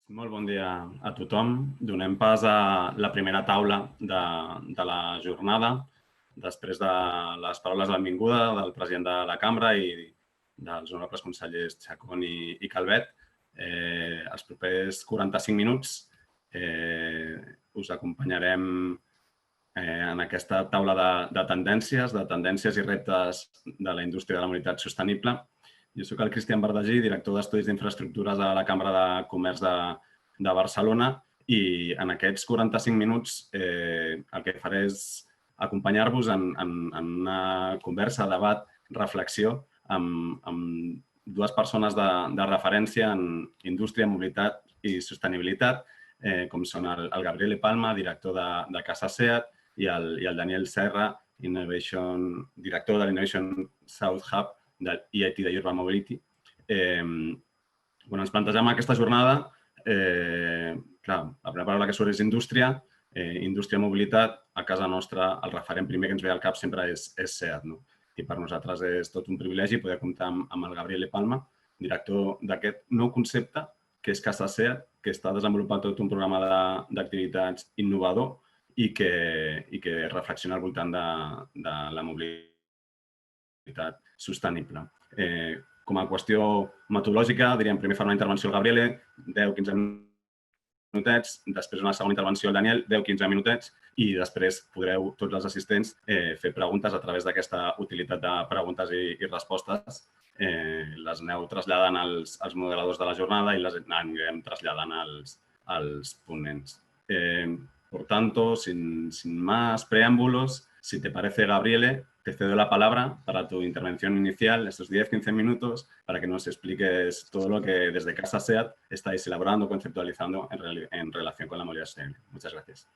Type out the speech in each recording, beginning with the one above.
Molt bon dia a tothom. Donem pas a la primera taula de la jornada. Després de les paraules de benvinguda del president de la cambra i dels honorables consellers Chacón i Calvet, els propers 45 minuts us acompanyarem en aquesta taula de tendències i reptes de la indústria de la mobilitat sostenible. Jo soc el Cristian Bardagí, director d'Estudis d'Infraestructures de la Cambra de Comerç de Barcelona, i en aquests 45 minuts el que faré és acompanyar-vos en una conversa, debat, reflexió amb dues persones de referència en indústria, mobilitat i sostenibilitat, com són el Gabriele Palma, director de Casa SEAT, i el Daniel Serra, director de l'Innovation South Hub del EIT de Urban Mobility. Quan ens plantegem aquesta jornada, clar, la primera paraula que surt és indústria, mobilitat. A casa nostra el referent primer que ens ve al cap sempre és SEAT. I per nosaltres és tot un privilegi poder comptar amb el Gabriele Palma, director d'aquest nou concepte que és Casa SEAT, que està desenvolupant tot un programa d'activitats innovador i que reflexiona al voltant de la mobilitat sostenible. Com a qüestió metodològica, diríem, primer farà una intervenció el Gabriele, 10-15 minutets, després una segona intervenció el Daniel, 10-15 minutets, i després podreu, tots els assistents, fer preguntes a través d'aquesta utilitat de preguntes i respostes. Les aneu traslladant als moderadors de la jornada i les anirem traslladant als ponents. Por tanto, sin más preámbulos, si te parece, Gabriele, te cedo la palabra para tu intervención inicial, estos 10-15 minutos, para que nos expliques todo lo que desde Casa SEAT estáis elaborando, conceptualizando en relación con la movilidad sostenible. Muchas gracias.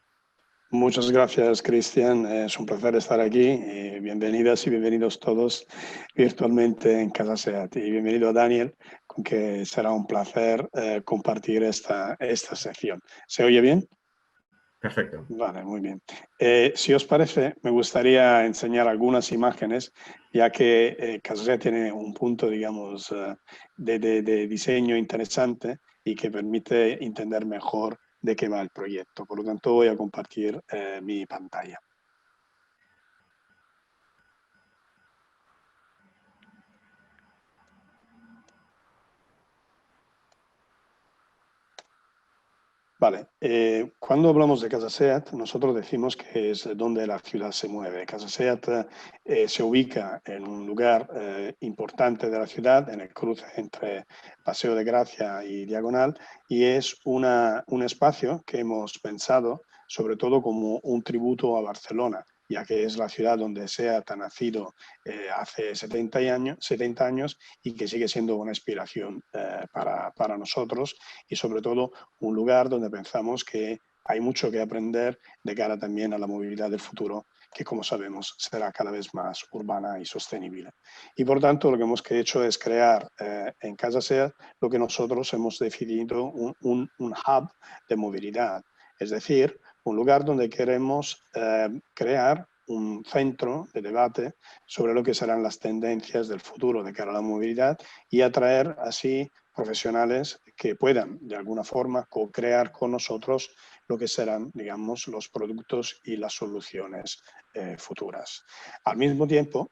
Muchas gracias, Cristian. Es un placer estar aquí. Bienvenidas y bienvenidos todos virtualmente en Casa SEAT. Y bienvenido a Daniel, con que será un placer compartir esta sección. ¿Se oye bien? Perfecto. Vale, muy bien. Si os parece, me gustaría enseñar algunas imágenes, ya que Casa SEAT tiene un punto, digamos, de diseño interesante y que permite entender mejor de qué va el proyecto. Por lo tanto, voy a compartir mi pantalla. Vale, cuando hablamos de Casa SEAT, nosotros decimos que es donde la ciudad se mueve. Casa SEAT se ubica en un lugar importante de la ciudad, en el cruce entre Paseo de Gracia y Diagonal, y es un espacio que hemos pensado sobre todo como un tributo a Barcelona, ya que es la ciudad donde SEAT ha nacido hace 70 años y que sigue siendo una inspiración para nosotros, y sobre todo un lugar donde pensamos que hay mucho que aprender de cara también a la movilidad del futuro, que como sabemos será cada vez más urbana y sostenible. Y por tanto lo que hemos hecho es crear en Casa SEAT lo que nosotros hemos definido un hub de movilidad, es decir, un lugar donde queremos crear un centro de debate sobre lo que serán las tendencias del futuro de cara a la movilidad y atraer así profesionales que puedan de alguna forma co-crear con nosotros lo que serán, digamos, los productos y las soluciones futuras. Al mismo tiempo,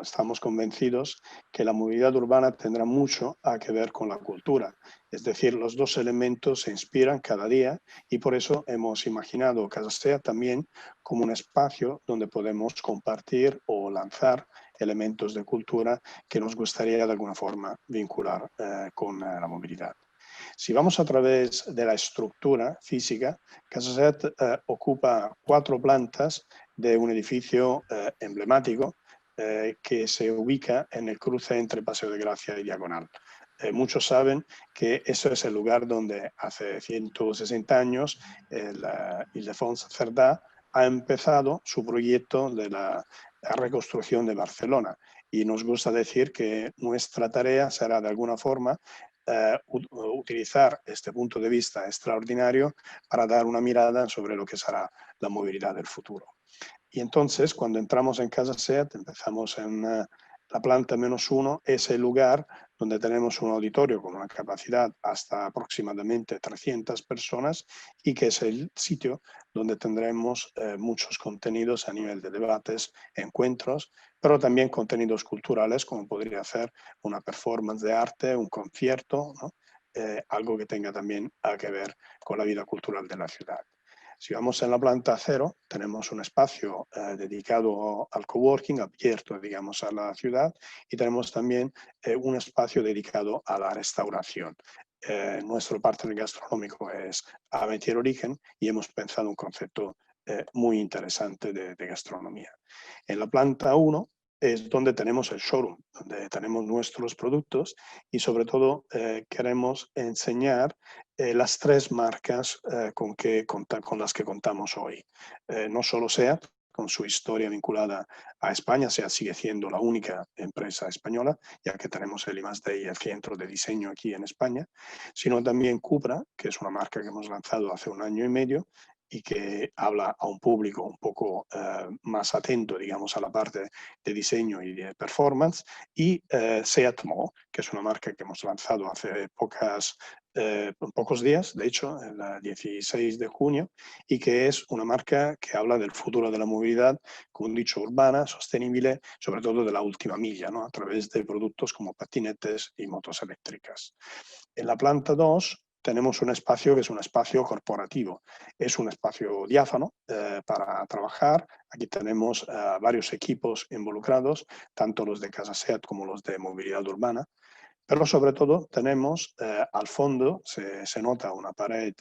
estamos convencidos que la movilidad urbana tendrá mucho que ver con la cultura. Es decir, los dos elementos se inspiran cada día y por eso hemos imaginado Casa SEAT también como un espacio donde podemos compartir o lanzar elementos de cultura que nos gustaría de alguna forma vincular con la movilidad. Si vamos a través de la estructura física, Casa SEAT ocupa 4 plantas de un edificio emblemático que se ubica en el cruce entre Paseo de Gracia y Diagonal. Muchos saben que eso es el lugar donde hace 160 años el Ildefons Cerdà ha empezado su proyecto de la reconstrucción de Barcelona, y nos gusta decir que nuestra tarea será de alguna forma utilizar este punto de vista extraordinario para dar una mirada sobre lo que será la movilidad del futuro. Y entonces, cuando entramos en Casa SEAT, empezamos en La planta -1 es el lugar donde tenemos un auditorio con una capacidad hasta aproximadamente 300 personas y que es el sitio donde tendremos muchos contenidos a nivel de debates, encuentros, pero también contenidos culturales como podría ser una performance de arte, un concierto, ¿no? Algo que tenga también que ver con la vida cultural de la ciudad. Si vamos en la planta 0, tenemos un espacio dedicado al coworking, abierto, digamos, a la ciudad, y tenemos también un espacio dedicado a la restauración. Nuestro partner gastronómico es Métier Origen y hemos pensado un concepto muy interesante de gastronomía. En la planta 1 es donde tenemos el showroom, donde tenemos nuestros productos y sobre todo queremos enseñar las 3 marcas con las que contamos hoy. No solo SEAT, con su historia vinculada a España, SEAT sigue siendo la única empresa española, ya que tenemos el I+D y el centro de diseño aquí en España, sino también Cupra, que es una marca que hemos lanzado hace 1 año y medio, y que habla a un público un poco más atento, digamos, a la parte de diseño y de performance, y Seat Mó, que es una marca que hemos lanzado hace pocos días, de hecho, el 16 de junio, y que es una marca que habla del futuro de la movilidad, como dicho, urbana, sostenible, sobre todo de la última milla, ¿no? A través de productos como patinetes y motos eléctricas. En la planta 2 tenemos un espacio que es un espacio corporativo. Es un espacio diáfano para trabajar. Aquí tenemos varios equipos involucrados, tanto los de Casa SEAT como los de movilidad urbana. Pero sobre todo tenemos al fondo, se nota una pared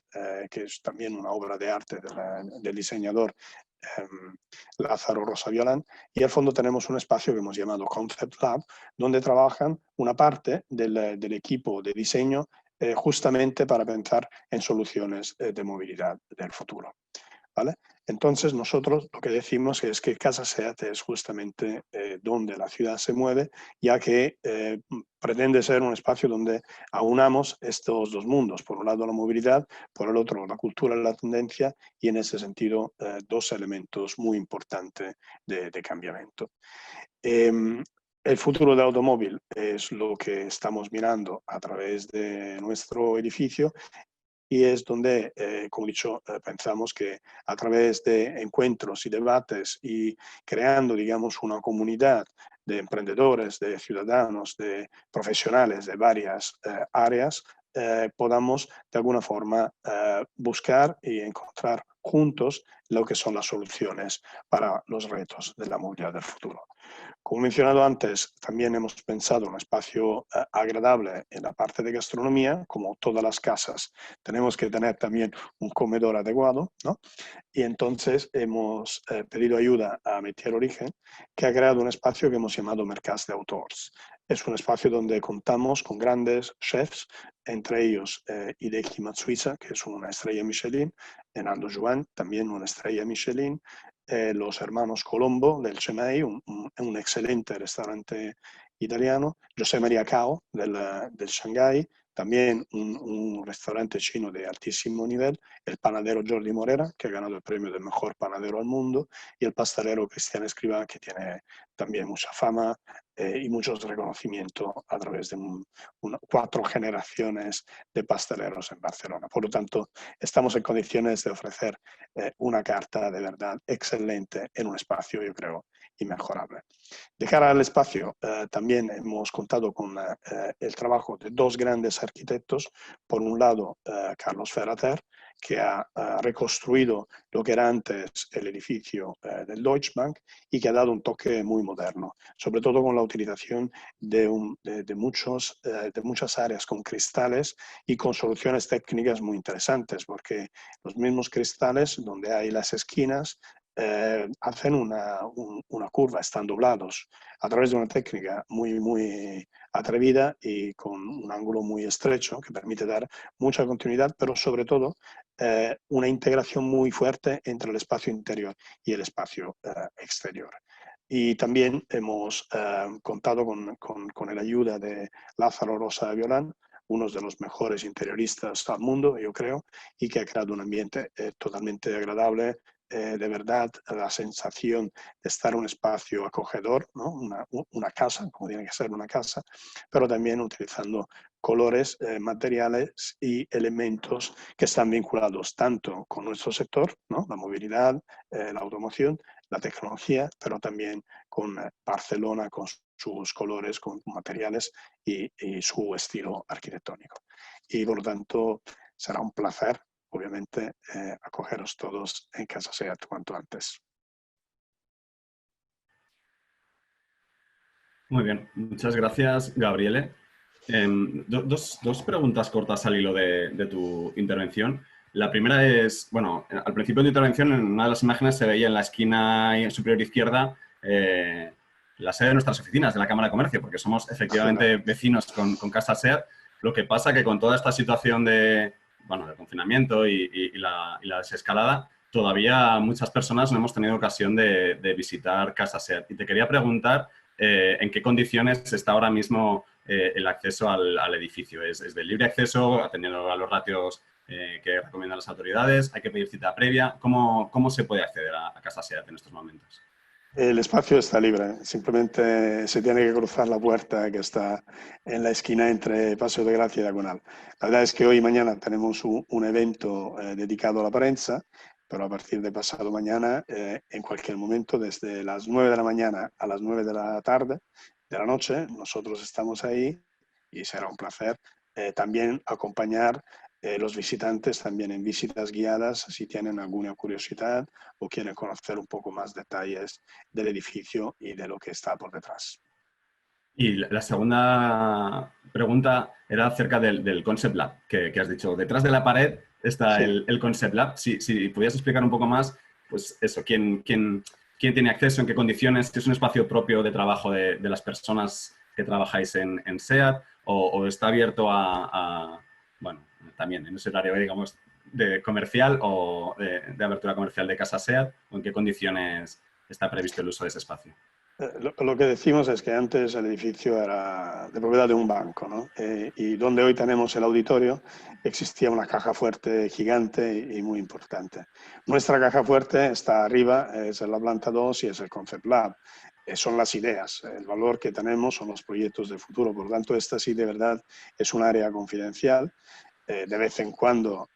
que es también una obra de arte del diseñador Lázaro Rosaviolán, y al fondo tenemos un espacio que hemos llamado Concept Lab, donde trabajan una parte del equipo de diseño justamente para pensar en soluciones de movilidad del futuro. ¿Vale? Entonces nosotros lo que decimos es que Casa SEAT es justamente donde la ciudad se mueve, ya que pretende ser un espacio donde aunamos estos 2 mundos, por un lado la movilidad, por el otro la cultura y la tendencia, y en ese sentido 2 elementos muy importantes de cambiamiento. El futuro del automóvil es lo que estamos mirando a través de nuestro edificio, y es donde, como he dicho, pensamos que a través de encuentros y debates y creando, digamos, una comunidad de emprendedores, de ciudadanos, de profesionales de varias áreas, podamos de alguna forma buscar y encontrar juntos lo que son las soluciones para los retos de la movilidad del futuro. Como he mencionado antes, también hemos pensado un espacio agradable en la parte de gastronomía, como todas las casas. Tenemos que tener también un comedor adecuado, ¿no? Y entonces hemos pedido ayuda a Métier Origen, que ha creado un espacio que hemos llamado Mercats de Autors. Es un espacio donde contamos con grandes chefs, entre ellos Hideki Matsuisa, que es una estrella Michelin, Nando Juan, también una estrella Michelin, los hermanos Colombo del Chemay, un excelente restaurante italiano, José María Cao del Shanghai, también un restaurante chino de altísimo nivel, el panadero Jordi Morera, que ha ganado el premio del mejor panadero al mundo, y el pastelero Cristian Escrivá, que tiene también mucha fama y muchos reconocimientos a través de 4 generaciones de pasteleros en Barcelona. Por lo tanto, estamos en condiciones de ofrecer una carta de verdad excelente en un espacio, yo creo, inmejorable. De cara al espacio, también hemos contado con el trabajo de 2 grandes arquitectos. Por un lado, Carlos Ferrater, que ha reconstruido lo que era antes el edificio del Deutsche Bank y que ha dado un toque muy moderno, sobre todo con la utilización de muchas áreas con cristales y con soluciones técnicas muy interesantes, porque los mismos cristales donde hay las esquinas hacen una curva, están doblados a través de una técnica muy atrevida y con un ángulo muy estrecho que permite dar mucha continuidad, pero sobre todo una integración muy fuerte entre el espacio interior y el espacio exterior. Y también hemos contado con la ayuda de Lázaro Rosaviolán, uno de los mejores interioristas al mundo, yo creo, y que ha creado un ambiente totalmente agradable, de verdad la sensación de estar en un espacio acogedor, ¿no? Una casa, como tiene que ser una casa, pero también utilizando colores, materiales y elementos que están vinculados tanto con nuestro sector, ¿no? La movilidad, la automoción, la tecnología, pero también con Barcelona, con sus colores, con materiales y su estilo arquitectónico. Y por lo tanto será un placer, obviamente, acogeros todos en Casa SEAT cuanto antes. Muy bien, muchas gracias, Gabriele. Dos preguntas cortas al hilo de tu intervención. La primera es, bueno, al principio de tu intervención, en una de las imágenes se veía en la esquina superior izquierda la sede de nuestras oficinas de la Cámara de Comercio, porque somos efectivamente vecinos con Casa SEAT. Lo que pasa que con toda esta situación de confinamiento y la desescalada, todavía muchas personas no hemos tenido ocasión de visitar Casa SEAT. Y te quería preguntar en qué condiciones está ahora mismo el acceso al edificio. ¿Es de libre acceso, atendiendo a los ratios que recomiendan las autoridades? ¿Hay que pedir cita previa? ¿Cómo se puede acceder a Casa SEAT en estos momentos? El espacio está libre, simplemente se tiene que cruzar la puerta que está en la esquina entre Paseo de Gracia y Diagonal. La verdad es que hoy y mañana tenemos un evento dedicado a la prensa, pero a partir de pasado mañana, en cualquier momento, desde las 9 de la mañana a las 9 de la tarde, de la noche, nosotros estamos ahí y será un placer también acompañar los visitantes también en visitas guiadas si tienen alguna curiosidad o quieren conocer un poco más detalles del edificio y de lo que está por detrás. Y la segunda pregunta era acerca del Concept Lab, que has dicho. Detrás de la pared está Sí. el Concept Lab. Si pudieras explicar un poco más, pues eso, ¿quién tiene acceso, en qué condiciones? ¿Es un espacio propio de trabajo de las personas que trabajáis en SEAT o está abierto bueno, también en ese horario, digamos, de comercial o de abertura comercial de Casa SEAT? ¿O en qué condiciones está previsto el uso de ese espacio? Lo que decimos es que antes el edificio era de propiedad de un banco, ¿no? Y donde hoy tenemos el auditorio existía una caja fuerte gigante y muy importante. Nuestra caja fuerte está arriba, es en la planta 2 y es el Concept Lab. Son las ideas, el valor que tenemos son los proyectos de futuro. Por lo tanto, esta sí de verdad es un área confidencial. De vez en cuando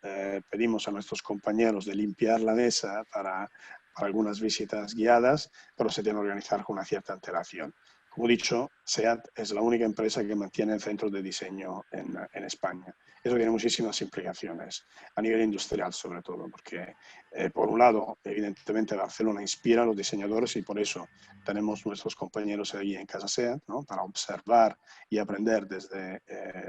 pedimos a nuestros compañeros de limpiar la mesa para algunas visitas guiadas, pero se tiene que organizar con una cierta antelación. Como he dicho, SEAT es la única empresa que mantiene el centro de diseño en España. Eso tiene muchísimas implicaciones a nivel industrial, sobre todo, porque por un lado, evidentemente, Barcelona inspira a los diseñadores y por eso tenemos nuestros compañeros allí en Casa SEAT, ¿no? Para observar y aprender desde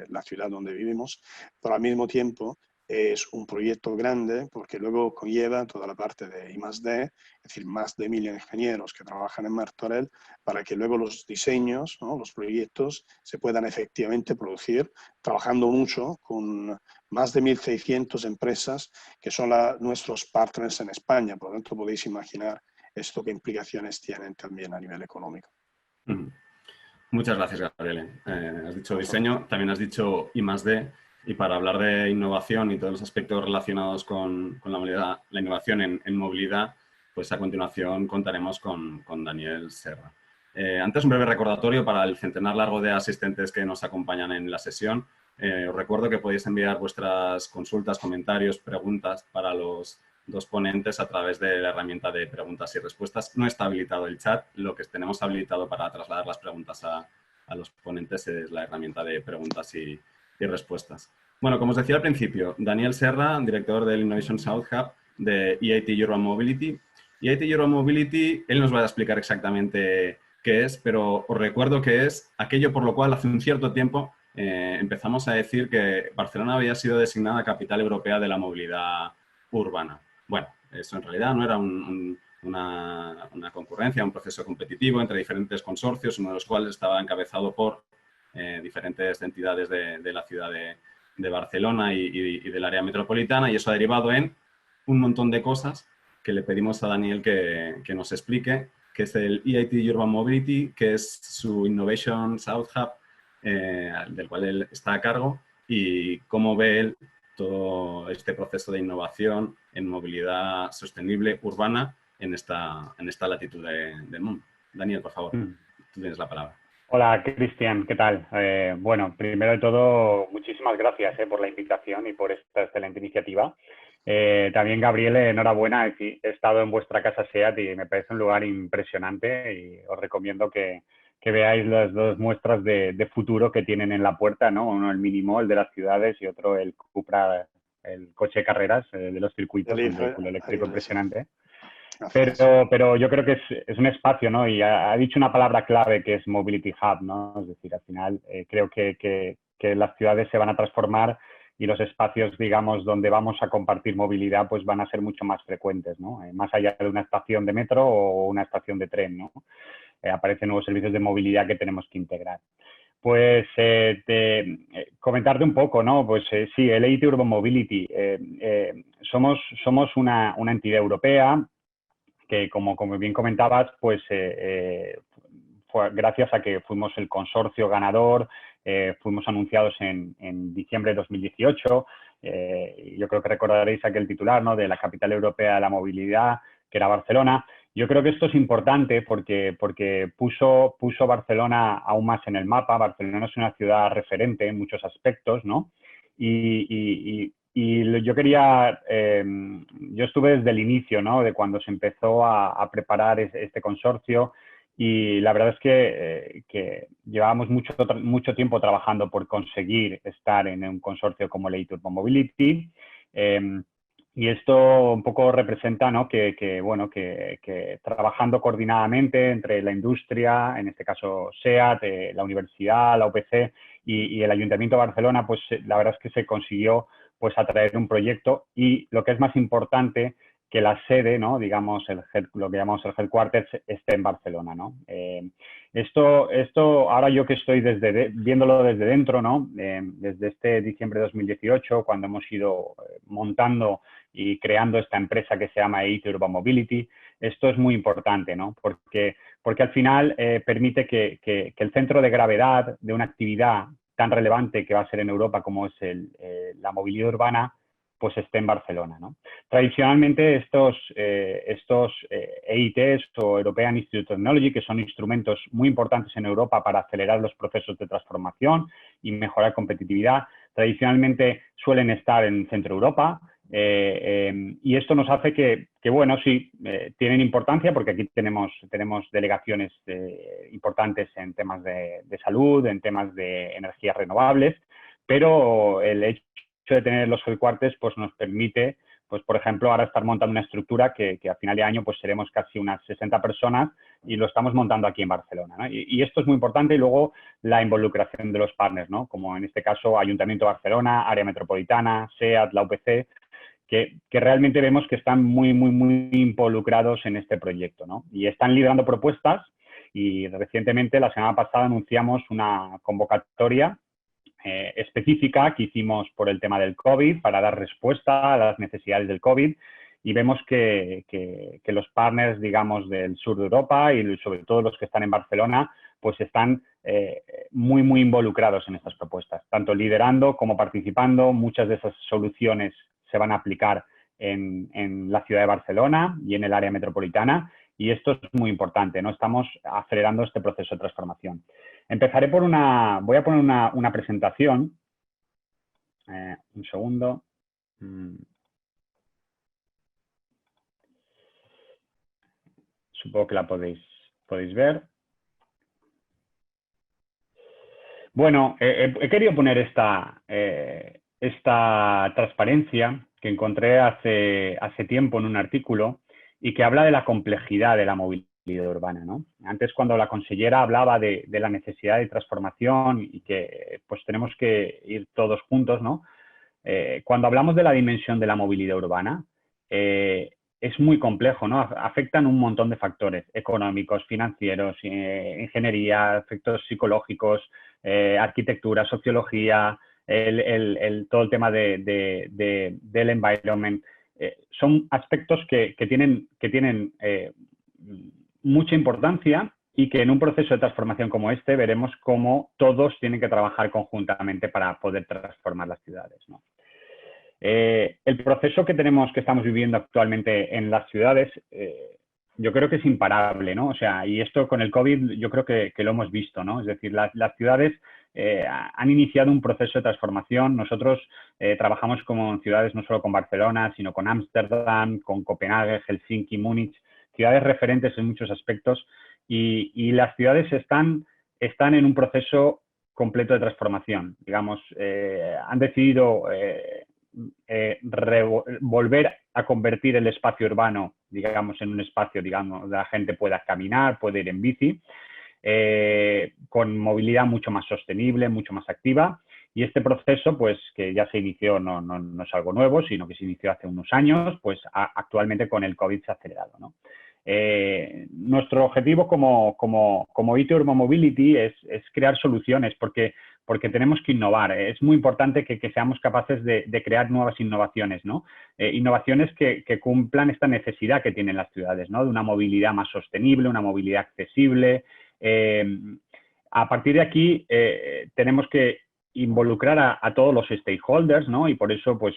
la ciudad donde vivimos, pero al mismo tiempo es un proyecto grande porque luego conlleva toda la parte de I+D, es decir, más de 1000 ingenieros que trabajan en Martorell para que luego los diseños, ¿no? Los proyectos se puedan efectivamente producir, trabajando mucho con más de 1600 empresas que son nuestros partners en España. Por lo tanto, podéis imaginar esto qué implicaciones tienen también a nivel económico. Muchas gracias, Gabriele. Has dicho Por favor. diseño, también has dicho I+D, y para hablar de innovación y todos los aspectos relacionados con la innovación en movilidad, pues a continuación contaremos con Daniel Serra. Antes, un breve recordatorio para el centenar largo de asistentes que nos acompañan en la sesión. Os recuerdo que podéis enviar vuestras consultas, comentarios, preguntas para los dos ponentes a través de la herramienta de preguntas y respuestas. No está habilitado el chat, lo que tenemos habilitado para trasladar las preguntas a los ponentes es la herramienta de preguntas y respuestas. Bueno, como os decía al principio, Daniel Serra, director del Innovation South Hub de EIT Urban Mobility. EIT Urban Mobility, él nos va a explicar exactamente qué es, pero os recuerdo que es aquello por lo cual hace un cierto tiempo empezamos a decir que Barcelona había sido designada capital europea de la movilidad urbana. Bueno, eso en realidad no era una concurrencia, un proceso competitivo entre diferentes consorcios, uno de los cuales estaba encabezado por diferentes entidades de la ciudad de Barcelona y del área metropolitana, y eso ha derivado en un montón de cosas que le pedimos a Daniel que nos explique, que es el EIT Urban Mobility, que es su Innovation South Hub, del cual él está a cargo, y cómo ve él todo este proceso de innovación en movilidad sostenible urbana en esta latitud del mundo. Daniel, por favor, tú tienes la palabra. Hola, Cristian, ¿qué tal? Bueno, primero de todo, muchísimas gracias por la invitación y por esta excelente iniciativa. También, Gabriel, enhorabuena. He estado en vuestra casa SEAT y me parece un lugar impresionante y os recomiendo que veáis las dos muestras de futuro que tienen en la puerta, ¿no? Uno el Mini Mall de las ciudades y otro el Cupra, el coche de carreras de los circuitos, un vehículo eléctrico impresionante. Pero yo creo que es un espacio, ¿no? Y ha dicho una palabra clave que es Mobility Hub, ¿no? Es decir, al final creo que las ciudades se van a transformar y los espacios, digamos, donde vamos a compartir movilidad, pues van a ser mucho más frecuentes, ¿no? Más allá de una estación de metro o una estación de tren, ¿no? Aparecen nuevos servicios de movilidad que tenemos que integrar. Pues comentarte un poco, ¿no? Pues sí, el EIT Urban Mobility. Somos una entidad europea que, como bien comentabas, pues fue gracias a que fuimos el consorcio ganador, fuimos anunciados en diciembre de 2018. Yo creo que recordaréis aquel titular, ¿no? De la capital europea de la movilidad, que era Barcelona. Yo creo que esto es importante porque puso Barcelona aún más en el mapa. Barcelona es una ciudad referente en muchos aspectos, ¿no? Y yo quería, yo estuve desde el inicio, ¿no? De cuando se empezó a preparar este consorcio, y la verdad es que llevábamos mucho tiempo trabajando por conseguir estar en un consorcio como el EIT Urban Mobility. Y esto un poco representa, ¿no? Bueno, que trabajando coordinadamente entre la industria, en este caso SEAT, la universidad, la UPC y el Ayuntamiento de Barcelona, pues la verdad es que se consiguió pues atraer un proyecto, y lo que es más importante, que la sede, ¿no? Digamos, lo que llamamos el headquarters, esté en Barcelona, ¿no? Esto ahora yo que estoy viéndolo desde dentro, ¿no? Desde este diciembre de 2018, cuando hemos ido montando y creando esta empresa que se llama EIT Urban Mobility, esto es muy importante, ¿no? Porque al final permite que el centro de gravedad de una actividad tan relevante que va a ser en Europa como es la movilidad urbana, pues esté en Barcelona, ¿no? Tradicionalmente estos EITs o European Institute of Technology, que son instrumentos muy importantes en Europa para acelerar los procesos de transformación y mejorar competitividad, tradicionalmente suelen estar en Centro Europa, y esto nos hace que bueno, sí, tienen importancia porque aquí tenemos delegaciones importantes en temas de salud, en temas de energías renovables, pero el hecho de tener los headquarters pues nos permite, pues por ejemplo, ahora estar montando una estructura que a final de año pues seremos casi unas 60 personas y lo estamos montando aquí en Barcelona, ¿no? Y esto es muy importante. Y luego la involucración de los partners, ¿no? Como en este caso Ayuntamiento de Barcelona, Área Metropolitana, SEAT, la UPC, que realmente vemos que están muy involucrados en este proyecto, ¿no? Y están liderando propuestas, y recientemente, la semana pasada, anunciamos una convocatoria específica que hicimos por el tema del COVID, para dar respuesta a las necesidades del COVID, y vemos que los partners, digamos, del sur de Europa y sobre todo los que están en Barcelona, pues están muy involucrados en estas propuestas, tanto liderando como participando. Muchas de esas soluciones se van a aplicar en la ciudad de Barcelona y en el área metropolitana, y esto es muy importante, ¿no? Estamos acelerando este proceso de transformación. Empezaré voy a poner una presentación. Un segundo. Supongo que la podéis ver. Bueno, he querido poner esta transparencia que encontré hace tiempo en un artículo, y que habla de la complejidad de la movilidad urbana, ¿no? Antes, cuando la consellera hablaba de la necesidad de transformación y que pues tenemos que ir todos juntos, ¿no? Cuando hablamos de la dimensión de la movilidad urbana, es muy complejo, ¿no? Afectan un montón de factores económicos, financieros, ingeniería, efectos psicológicos, arquitectura, sociología, todo el tema del environment. Son aspectos que tienen mucha importancia, y que en un proceso de transformación como este veremos cómo todos tienen que trabajar conjuntamente para poder transformar las ciudades, ¿no? El proceso que estamos viviendo actualmente en las ciudades, yo creo que es imparable, ¿no? O sea, y esto con el COVID yo creo que lo hemos visto, ¿no? Es decir, las ciudades han iniciado un proceso de transformación. Nosotros trabajamos como en ciudades no solo con Barcelona, sino con Ámsterdam, con Copenhague, Helsinki, Múnich, ciudades referentes en muchos aspectos, y las ciudades están en un proceso completo de transformación. Digamos, han decidido volver a convertir el espacio urbano, digamos, en un espacio, digamos, donde la gente pueda caminar, puede ir en bici, con movilidad mucho más sostenible, mucho más activa. Y este proceso, pues, que ya se inició, no es algo nuevo, sino que se inició hace unos años, pues actualmente con el COVID se ha acelerado, ¿no? Nuestro objetivo como IT Urban Mobility es crear soluciones, porque tenemos que innovar. Es muy importante que seamos capaces de crear nuevas innovaciones, ¿no? Innovaciones que cumplan esta necesidad que tienen las ciudades, ¿no? De una movilidad más sostenible, una movilidad accesible. A partir de aquí tenemos que involucrar a todos los stakeholders, ¿no? Y por eso, pues,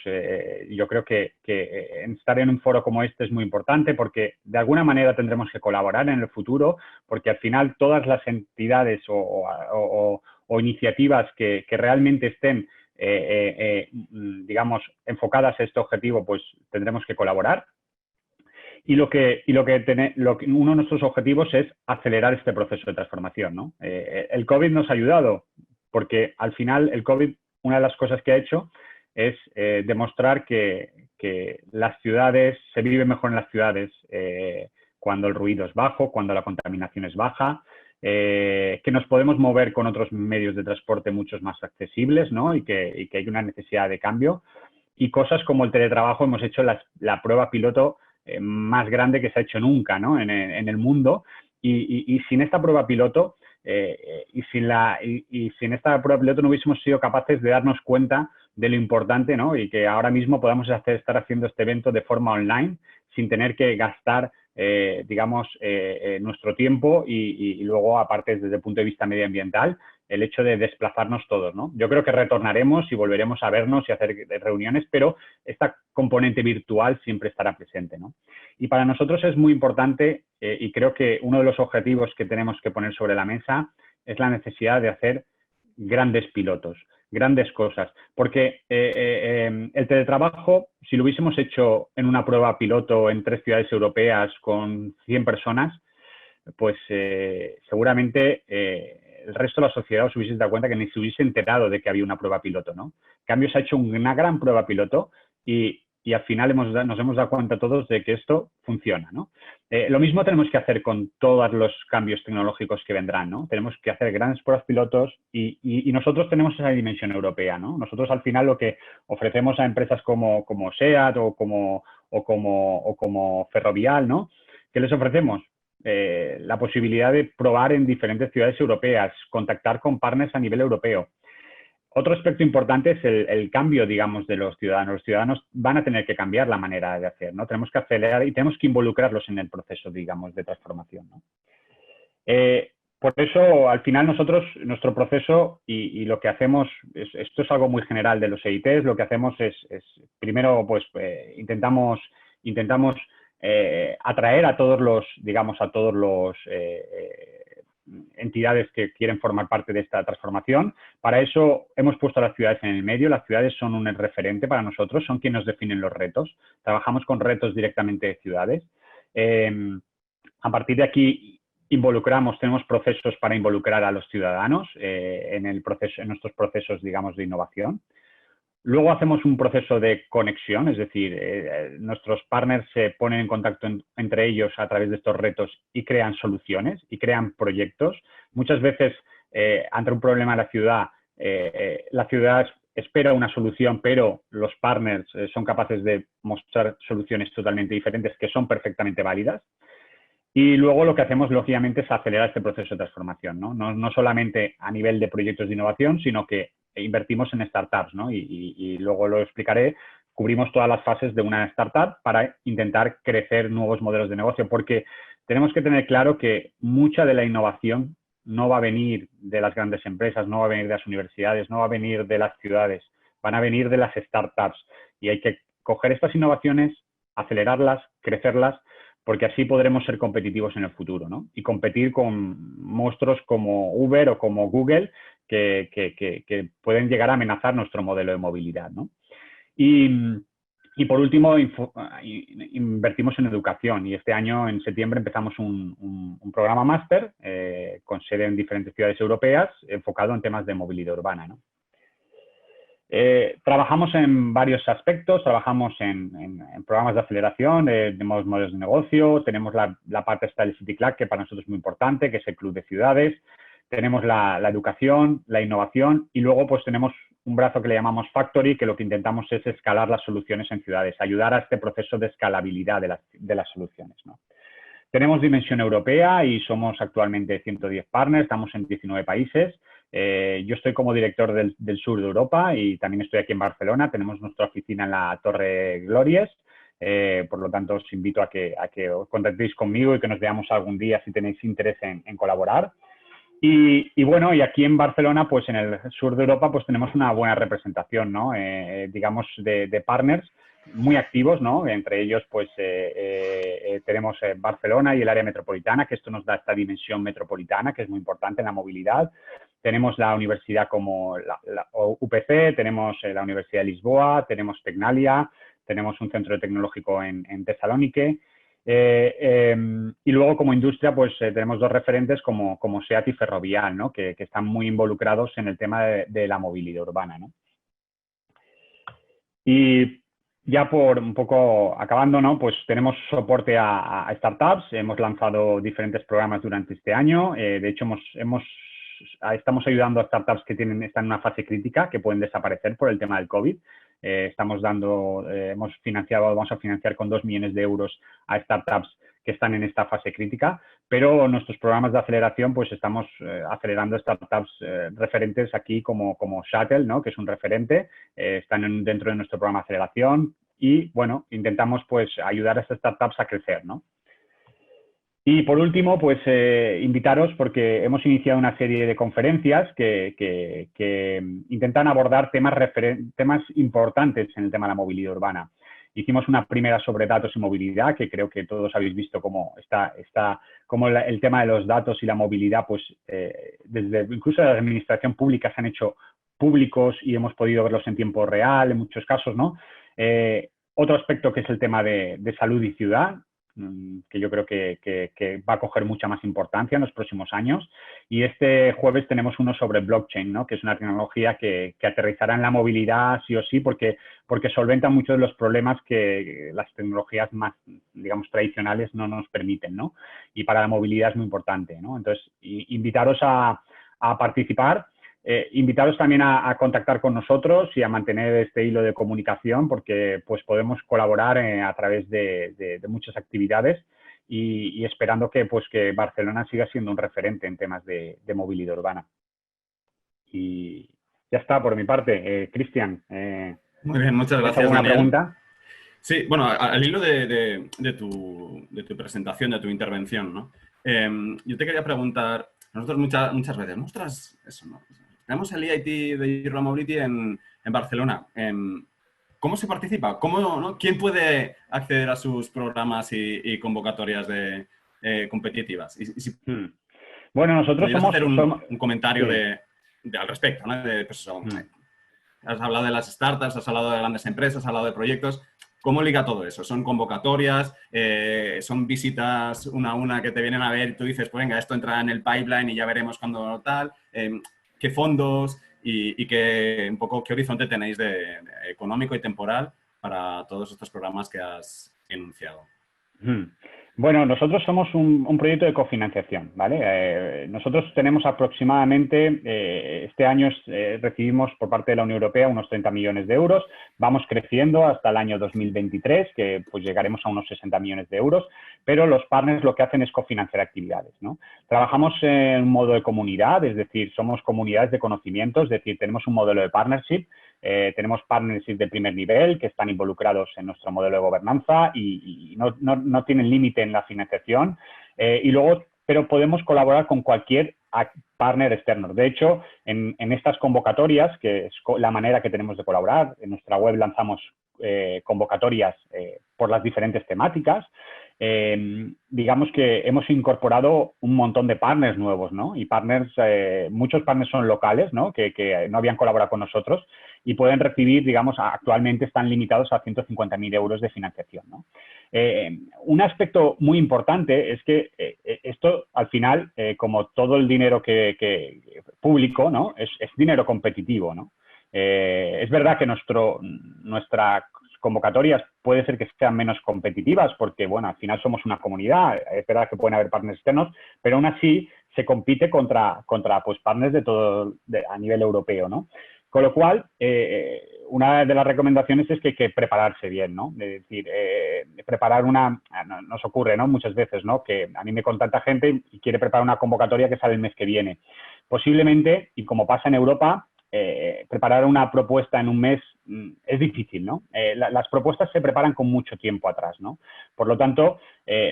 yo creo que estar en un foro como este es muy importante, porque de alguna manera tendremos que colaborar en el futuro, porque al final todas las entidades o iniciativas que realmente estén, digamos, enfocadas a este objetivo, pues tendremos que colaborar. Y uno de nuestros objetivos es acelerar este proceso de transformación, ¿no? El COVID nos ha ayudado, porque al final el COVID, una de las cosas que ha hecho es demostrar que las ciudades, se vive mejor en las ciudades cuando el ruido es bajo, cuando la contaminación es baja, que nos podemos mover con otros medios de transporte muchos más accesibles, ¿no? Y que hay una necesidad de cambio. Y cosas como el teletrabajo, hemos hecho la prueba piloto más grande que se ha hecho nunca, ¿no? en el mundo. Y sin esta prueba piloto, sin esta prueba piloto no hubiésemos sido capaces de darnos cuenta de lo importante, ¿no? Y que ahora mismo podamos estar haciendo este evento de forma online sin tener que gastar, digamos, nuestro tiempo y luego, aparte, desde el punto de vista medioambiental, el hecho de desplazarnos todos, ¿no? Yo creo que retornaremos y volveremos a vernos y hacer reuniones, pero esta componente virtual siempre estará presente, ¿no? Y para nosotros es muy importante, y creo que uno de los objetivos que tenemos que poner sobre la mesa es la necesidad de hacer grandes pilotos, grandes cosas, porque el teletrabajo, si lo hubiésemos hecho en una prueba piloto en 3 ciudades europeas con 100 personas, pues seguramente el resto de la sociedad os hubiese dado cuenta que ni se hubiese enterado de que había una prueba piloto, ¿no? En cambio, se ha hecho una gran prueba piloto y al final nos hemos dado cuenta todos de que esto funciona, ¿no? Lo mismo tenemos que hacer con todos los cambios tecnológicos que vendrán, ¿no? Tenemos que hacer grandes pruebas pilotos y nosotros tenemos esa dimensión europea, ¿no? Nosotros, al final, lo que ofrecemos a empresas como SEAT o como Ferrovial, ¿no? ¿Qué les ofrecemos? La posibilidad de probar en diferentes ciudades europeas, contactar con partners a nivel europeo. Otro aspecto importante es el cambio, digamos, de los ciudadanos. Los ciudadanos van a tener que cambiar la manera de hacer, ¿no? Tenemos que acelerar y tenemos que involucrarlos en el proceso, digamos, de transformación, ¿no? Por eso, al final, nuestro proceso y lo que hacemos, esto es algo muy general de los EITs, lo que hacemos es primero, pues, intentamos atraer a todos los, digamos, entidades que quieren formar parte de esta transformación. Para eso hemos puesto a las ciudades en el medio. Las ciudades son un referente para nosotros, son quienes nos definen los retos. Trabajamos con retos directamente de ciudades. A partir de aquí tenemos procesos para involucrar a los ciudadanos en nuestros procesos, digamos, de innovación. Luego hacemos un proceso de conexión, es decir, nuestros partners se ponen en contacto entre ellos a través de estos retos y crean soluciones y crean proyectos. Muchas veces, ante un problema en la ciudad espera una solución, pero los partners son capaces de mostrar soluciones totalmente diferentes que son perfectamente válidas. Y luego lo que hacemos, lógicamente, es acelerar este proceso de transformación, ¿no? No solamente a nivel de proyectos de innovación, sino que invertimos en startups, ¿no? Y luego lo explicaré. Cubrimos todas las fases de una startup para intentar crecer nuevos modelos de negocio, porque tenemos que tener claro que mucha de la innovación no va a venir de las grandes empresas, no va a venir de las universidades, no va a venir de las ciudades, van a venir de las startups. Y hay que coger estas innovaciones, acelerarlas, crecerlas, porque así podremos ser competitivos en el futuro, ¿no? Y competir con monstruos como Uber o como Google que pueden llegar a amenazar nuestro modelo de movilidad, ¿no? Y por último, invertimos en educación y este año, en septiembre, empezamos un programa máster con sede en diferentes ciudades europeas enfocado en temas de movilidad urbana, ¿no? Trabajamos en varios aspectos, trabajamos en programas de aceleración, de nuevos modelos de negocio, tenemos la parte esta del City Club, que para nosotros es muy importante, que es el club de ciudades, tenemos la educación, la innovación y luego pues tenemos un brazo que le llamamos Factory, que lo que intentamos es escalar las soluciones en ciudades, ayudar a este proceso de escalabilidad de las soluciones, ¿no? Tenemos dimensión europea y somos actualmente 110 partners, estamos en 19 países. Yo estoy como director del sur de Europa y también estoy aquí en Barcelona. Tenemos nuestra oficina en la Torre Glorias. Por lo tanto, os invito a que os contactéis conmigo y que nos veamos algún día si tenéis interés en colaborar. Y bueno, y aquí en Barcelona, pues en el sur de Europa, pues tenemos una buena representación, ¿no? Digamos, de partners muy activos, ¿no? Entre ellos, pues, tenemos Barcelona y el área metropolitana, que esto nos da esta dimensión metropolitana, que es muy importante en la movilidad. Tenemos la universidad como la UPC, tenemos la Universidad de Lisboa, tenemos Tecnalia, tenemos un centro tecnológico en Tesalónique. Y luego, como industria, pues tenemos dos referentes como SEAT y Ferrovial, ¿no? Que están muy involucrados en el tema de la movilidad urbana, ¿no? Y ya por un poco acabando, ¿no? Pues tenemos soporte a startups, hemos lanzado diferentes programas durante este año, de hecho estamos ayudando a startups que están en una fase crítica, que pueden desaparecer por el tema del COVID. Vamos a financiar con 2 millones de euros a startups que están en esta fase crítica, pero nuestros programas de aceleración, pues estamos acelerando startups referentes aquí como Shuttle, ¿no? Que es un referente, están dentro de nuestro programa de aceleración y, bueno, intentamos pues ayudar a estas startups a crecer, ¿no? Y por último, pues invitaros porque hemos iniciado una serie de conferencias que intentan abordar temas importantes en el tema de la movilidad urbana. Hicimos una primera sobre datos y movilidad, que creo que todos habéis visto cómo cómo el tema de los datos y la movilidad, pues incluso la administración pública se han hecho públicos y hemos podido verlos en tiempo real en muchos casos, ¿no? Otro aspecto que es el tema de salud y ciudad, que yo creo que va a coger mucha más importancia en los próximos años. Y este jueves tenemos uno sobre blockchain, ¿no? Que es una tecnología que aterrizará en la movilidad sí o sí, porque solventa muchos de los problemas que las tecnologías más, digamos, tradicionales no nos permiten, ¿no? Y para la movilidad es muy importante, ¿no? Entonces, invitaros a participar. Invitaros también a contactar con nosotros y a mantener este hilo de comunicación porque pues podemos colaborar a través de muchas actividades y esperando que Barcelona siga siendo un referente en temas de movilidad urbana. Y ya está por mi parte. Cristian. Muy bien, muchas gracias, ¿alguna Daniel. Pregunta? Sí, bueno, al hilo de tu presentación, de tu intervención, ¿no? Yo te quería preguntar, nosotros muchas veces, nosotros, eso, ¿no? Tenemos el EIT de Urban Mobility en Barcelona. ¿Cómo se participa? ¿no? ¿Quién puede acceder a sus programas y convocatorias competitivas? Bueno, nosotros somos... hacer un comentario sí. Al respecto, ¿no? Has hablado de las startups, has hablado de grandes empresas, has hablado de proyectos. ¿Cómo liga todo eso? ¿Son convocatorias? ¿Son visitas una a una que te vienen a ver y tú dices, pues venga, esto entra en el pipeline y ya veremos cuándo tal? ¿Qué fondos y qué horizonte tenéis de económico y temporal para todos estos programas que has enunciado? Bueno, nosotros somos un proyecto de cofinanciación, ¿vale? Nosotros tenemos aproximadamente, este año recibimos por parte de la Unión Europea unos 30 millones de euros, vamos creciendo hasta el año 2023, que pues llegaremos a unos 60 millones de euros, pero los partners lo que hacen es cofinanciar actividades, ¿no? Trabajamos en un modo de comunidad, es decir, somos comunidades de conocimiento, es decir, tenemos un modelo de partnership. Tenemos partnerships de primer nivel que están involucrados en nuestro modelo de gobernanza y no tienen límite en la financiación. Pero podemos colaborar con cualquier partner externo. De hecho, en estas convocatorias, que es la manera que tenemos de colaborar, en nuestra web lanzamos convocatorias por las diferentes temáticas. Digamos que hemos incorporado un montón de partners nuevos, ¿no? Y muchos partners son locales, ¿no? Que no habían colaborado con nosotros y pueden recibir, digamos, actualmente están limitados a 150.000 euros de financiación, ¿no? Un aspecto muy importante es que esto, al final, como todo el dinero público, ¿no? Es dinero competitivo, ¿no? Es verdad que nuestras convocatorias puede ser que sean menos competitivas porque, bueno, al final somos una comunidad, es verdad que pueden haber partners externos, pero aún así se compite contra pues, partners a nivel europeo, ¿no? Con lo cual, una de las recomendaciones es que hay que prepararse bien, ¿no? Es decir, preparar nos ocurre, ¿no? Muchas veces, ¿no? Que a mí me contacta gente y quiere preparar una convocatoria que sale el mes que viene. Posiblemente, y como pasa en Europa, preparar una propuesta en un mes es difícil, ¿no? Las propuestas se preparan con mucho tiempo atrás, ¿no? Por lo tanto,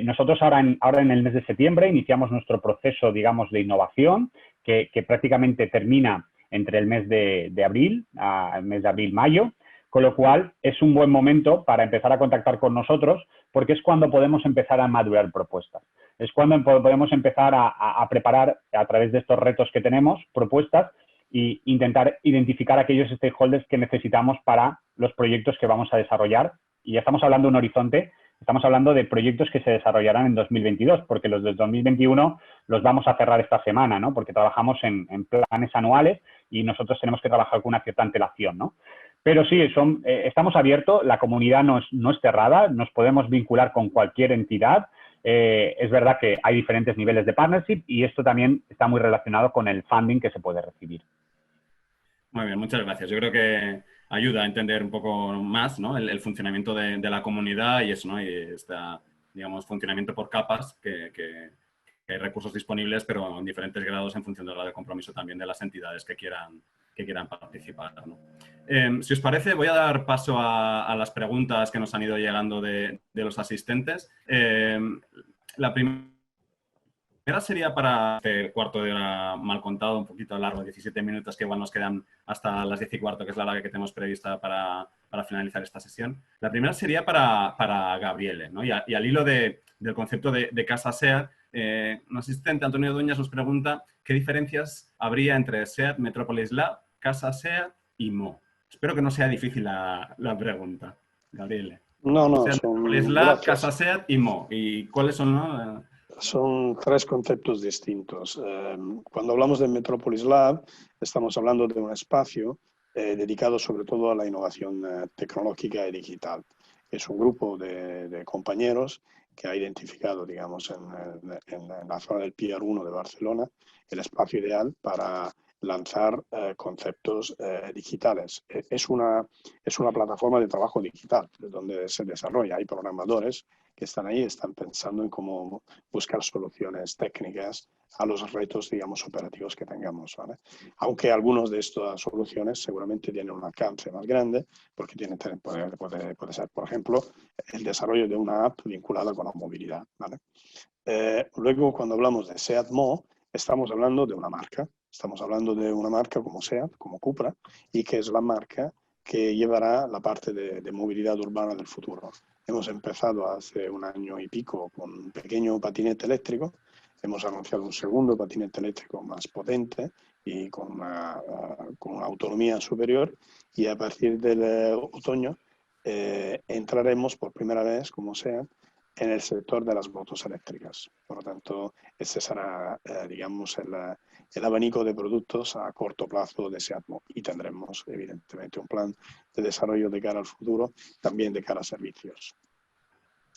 nosotros ahora en el mes de septiembre iniciamos nuestro proceso, digamos, de innovación que prácticamente termina entre el mes de abril, el mes de abril-mayo, con lo cual es un buen momento para empezar a contactar con nosotros porque es cuando podemos empezar a madurar propuestas. Es cuando podemos empezar a preparar, a través de estos retos que tenemos, propuestas e intentar identificar aquellos stakeholders que necesitamos para los proyectos que vamos a desarrollar. Y ya estamos hablando de un horizonte, estamos hablando de proyectos que se desarrollarán en 2022, porque los del 2021 los vamos a cerrar esta semana, ¿no? Porque trabajamos en planes anuales y nosotros tenemos que trabajar con una cierta antelación, ¿no? Pero sí, estamos abiertos, la comunidad no es cerrada, nos podemos vincular con cualquier entidad. Es verdad que hay diferentes niveles de partnership y esto también está muy relacionado con el funding que se puede recibir. Muy bien, muchas gracias. Yo creo que ayuda a entender un poco más, ¿no? el funcionamiento de la comunidad y eso, ¿no? Y digamos, funcionamiento por capas, que hay recursos disponibles, pero en diferentes grados en función del grado de compromiso también de las entidades que quieran participar, ¿no? Si os parece, voy a dar paso a las preguntas que nos han ido llegando de los asistentes. La primera sería para este cuarto de hora mal contado, un poquito largo, 17 minutos, que igual nos quedan hasta las 10:15, que es la hora que tenemos prevista para finalizar esta sesión. La primera sería para Gabriele, ¿no? Y al hilo del concepto de Casa SEAT, un asistente, Antonio Dueñas, nos pregunta qué diferencias habría entre SEAT, Metropolis Lab, Casa SEAT y Mo. Espero que no sea difícil la pregunta, Gabriele. No, SEAT, Metropolis Lab, Casa SEAT y Mo. ¿Y cuáles son, no? Son tres conceptos distintos. Cuando hablamos de Metropolis Lab, estamos hablando de un espacio dedicado sobre todo a la innovación tecnológica y digital. Es un grupo de compañeros que ha identificado, digamos, en la zona del Pier 1 de Barcelona, el espacio ideal para lanzar conceptos digitales. Es una plataforma de trabajo digital donde se desarrolla. Hay programadores que están ahí, están pensando en cómo buscar soluciones técnicas a los retos, digamos, operativos que tengamos, ¿vale? Aunque algunas de estas soluciones seguramente tienen un alcance más grande, porque puede ser, por ejemplo, el desarrollo de una app vinculada con la movilidad, ¿vale? Luego, cuando hablamos de SEAT Mo, estamos hablando de una marca. Estamos hablando de una marca como SEAT, como Cupra, y que es la marca que llevará la parte de movilidad urbana del futuro. Hemos empezado hace un año y pico con un pequeño patinete eléctrico. Hemos anunciado un segundo patinete eléctrico más potente y con una autonomía superior. Y a partir del otoño entraremos por primera vez, como SEAT, en el sector de las motos eléctricas. Por lo tanto, ese será, digamos, el abanico de productos a corto plazo de SEAT Mo. Y tendremos, evidentemente, un plan de desarrollo de cara al futuro, también de cara a servicios.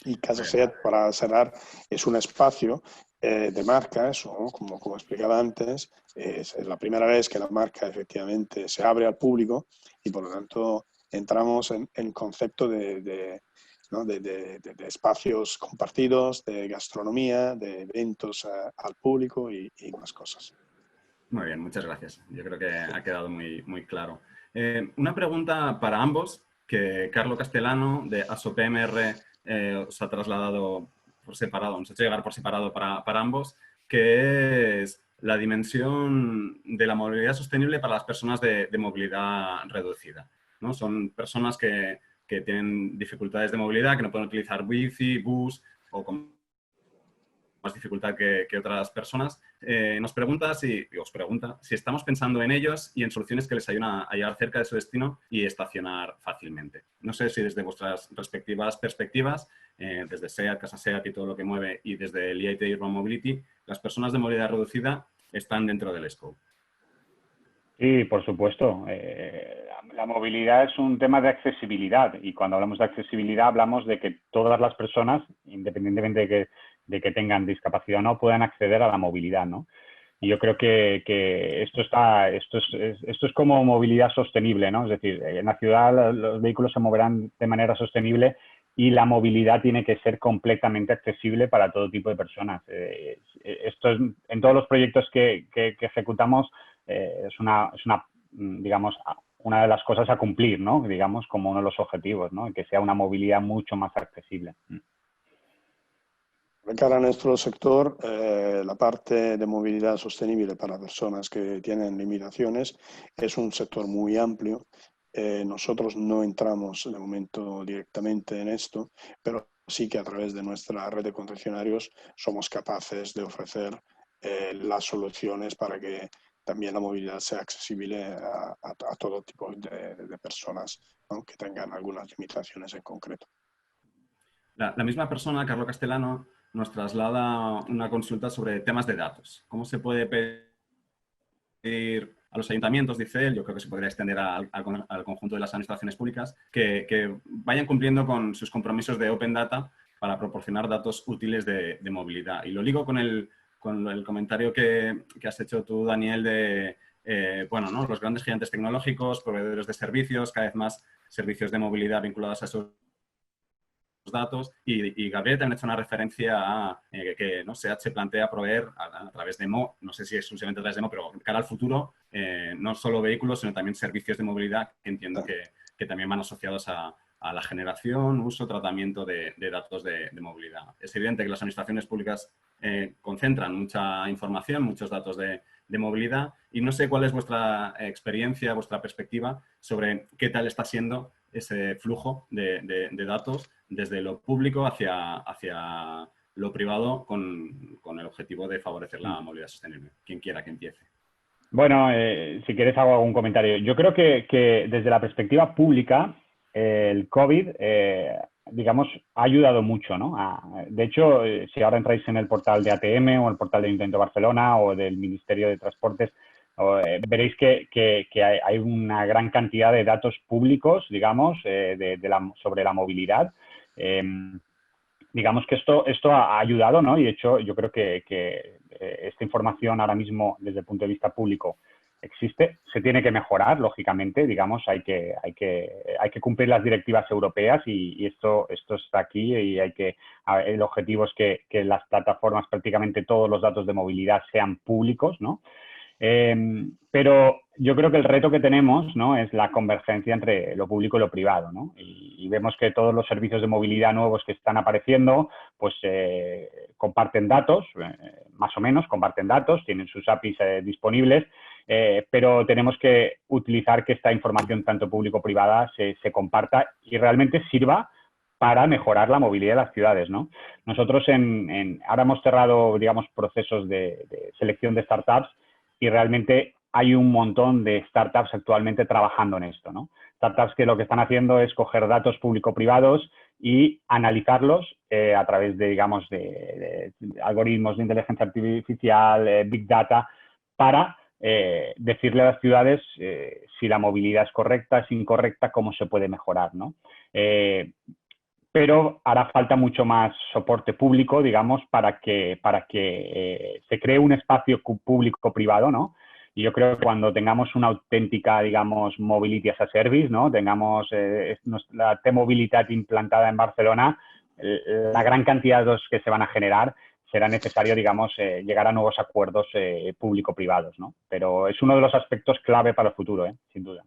Y Casa SEAT, para cerrar, es un espacio de marca, eso, ¿no? Como explicaba antes, es la primera vez que la marca efectivamente se abre al público y, por lo tanto, entramos en concepto de espacios compartidos, de gastronomía, de eventos al público y más cosas. Muy bien, muchas gracias. Yo creo que ha quedado muy, muy claro. Una pregunta para ambos, que Carlo Castellano, de ASOPMR, os ha trasladado por separado, nos ha hecho llegar por separado para ambos, que es la dimensión de la movilidad sostenible para las personas de movilidad reducida, ¿no? Son personas que que tienen dificultades de movilidad, que no pueden utilizar bici, bus o con más dificultad que otras personas, os pregunta si estamos pensando en ellos y en soluciones que les ayuden a llegar cerca de su destino y estacionar fácilmente. No sé si desde vuestras respectivas perspectivas, desde SEAT, Casa SEAT y todo lo que mueve, y desde el EIT Urban Mobility, las personas de movilidad reducida están dentro del scope. Sí, por supuesto. La movilidad es un tema de accesibilidad y cuando hablamos de accesibilidad hablamos de que todas las personas, independientemente de que tengan discapacidad o no, puedan acceder a la movilidad, ¿no? Y yo creo que esto es como movilidad sostenible, ¿no? Es decir, en la ciudad los vehículos se moverán de manera sostenible y la movilidad tiene que ser completamente accesible para todo tipo de personas. Esto es, en todos los proyectos que ejecutamos digamos, una de las cosas a cumplir, ¿no? Digamos, como uno de los objetivos, ¿no? Que sea una movilidad mucho más accesible. De cara a nuestro sector, la parte de movilidad sostenible para personas que tienen limitaciones es un sector muy amplio. Nosotros no entramos de momento directamente en esto, pero sí que a través de nuestra red de concesionarios somos capaces de ofrecer las soluciones para que también la movilidad sea accesible a todo tipo de personas, ¿no? Que tengan algunas limitaciones en concreto. La misma persona, Carlos Castellano, nos traslada una consulta sobre temas de datos. ¿Cómo se puede pedir a los ayuntamientos, dice él, yo creo que se podría extender al conjunto de las administraciones públicas, que vayan cumpliendo con sus compromisos de Open Data para proporcionar datos útiles de movilidad? Y lo ligo con el comentario que has hecho tú, Daniel, de bueno, ¿no? Los grandes gigantes tecnológicos, proveedores de servicios, cada vez más servicios de movilidad vinculados a esos datos, y Gabriel también ha hecho una referencia a que ¿no? SEAT se plantea proveer a través de Mo, no sé si exclusivamente a través de Mo, pero cara al futuro, no solo vehículos, sino también servicios de movilidad que entiendo que también van asociados a la generación, uso, tratamiento de datos de movilidad. Es evidente que las administraciones públicas concentran mucha información, muchos datos de movilidad, y no sé cuál es vuestra experiencia, vuestra perspectiva sobre qué tal está siendo ese flujo de datos desde lo público hacia lo privado con el objetivo de favorecer la movilidad sostenible. Quien quiera que empiece. Bueno, si quieres hago algún comentario. Yo creo que desde la perspectiva pública, el COVID, digamos, ha ayudado mucho, ¿no? De hecho, si ahora entráis en el portal de ATM o el portal del Ayuntamiento de Barcelona o del Ministerio de Transportes, veréis que hay una gran cantidad de datos públicos, digamos, sobre la movilidad. Digamos que esto ha ayudado, ¿no? Y de hecho yo creo que esta información ahora mismo desde el punto de vista público existe, se tiene que mejorar, lógicamente, digamos, hay que cumplir las directivas europeas y esto está aquí y el objetivo es que las plataformas, prácticamente todos los datos de movilidad sean públicos, ¿no? Pero yo creo que el reto que tenemos, ¿no? Es la convergencia entre lo público y lo privado, ¿no? Y vemos que todos los servicios de movilidad nuevos que están apareciendo, pues comparten datos, más o menos comparten datos, tienen sus APIs disponibles, pero tenemos que utilizar que esta información tanto público-privada se comparta y realmente sirva para mejorar la movilidad de las ciudades, ¿no? Nosotros ahora hemos cerrado, digamos, procesos de selección de startups y realmente hay un montón de startups actualmente trabajando en esto, ¿no? Startups que lo que están haciendo es coger datos público-privados y analizarlos a través de, digamos, de algoritmos de inteligencia artificial, Big Data, para decirle a las ciudades si la movilidad es correcta, es incorrecta, cómo se puede mejorar, ¿no? Pero hará falta mucho más soporte público, digamos, para que se cree un espacio público-privado, ¿no? Y yo creo que cuando tengamos una auténtica, digamos, mobility as a service, ¿no? Tengamos la T-Mobilitat implantada en Barcelona, la gran cantidad de datos que se van a generar, será necesario, digamos, llegar a nuevos acuerdos público-privados, ¿no? Pero es uno de los aspectos clave para el futuro, sin duda.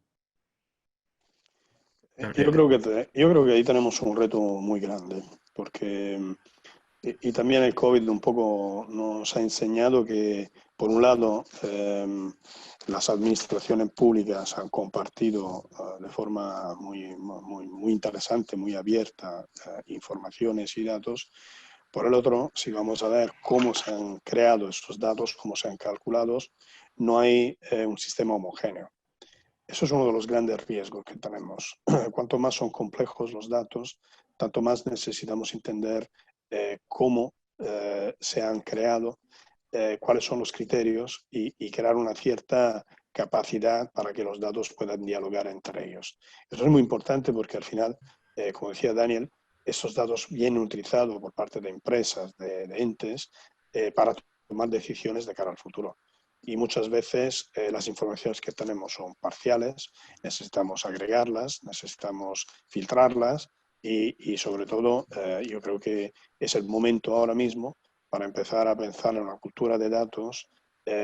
Yo creo que ahí tenemos un reto muy grande, porque y también el COVID un poco nos ha enseñado que por un lado, las administraciones públicas han compartido de forma muy interesante, muy abierta, informaciones y datos. Por el otro, si vamos a ver cómo se han creado estos datos, cómo se han calculado, no hay un sistema homogéneo. Eso es uno de los grandes riesgos que tenemos. Cuanto más son complejos los datos, tanto más necesitamos entender cómo se han creado, cuáles son los criterios y crear una cierta capacidad para que los datos puedan dialogar entre ellos. Eso es muy importante porque al final, como decía Daniel, esos datos vienen utilizados por parte de empresas, de entes, para tomar decisiones de cara al futuro. Y muchas veces las informaciones que tenemos son parciales, necesitamos agregarlas, necesitamos filtrarlas y sobre todo yo creo que es el momento ahora mismo para empezar a pensar en una cultura de datos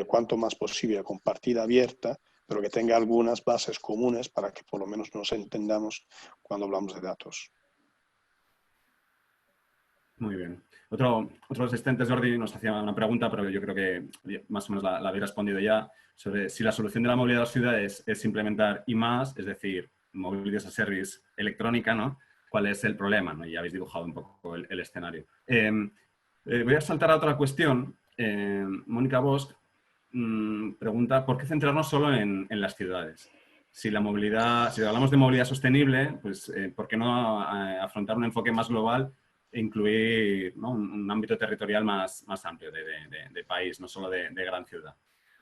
cuanto más posible compartida, abierta, pero que tenga algunas bases comunes para que por lo menos nos entendamos cuando hablamos de datos. Muy bien. Otro asistente, Jordi, nos hacía una pregunta, pero yo creo que más o menos la habéis respondido ya, sobre si la solución de la movilidad de las ciudades es implementar I+, es decir, Mobility as a Service electrónica, ¿no? ¿Cuál es el problema? ¿No? Y ya habéis dibujado un poco el escenario. Voy a saltar a otra cuestión. Mónica Bosch pregunta, ¿por qué centrarnos solo en las ciudades? Si hablamos de movilidad sostenible, pues ¿por qué no afrontar un enfoque más global e incluir, ¿no? un ámbito territorial más amplio de país, no solo de gran ciudad?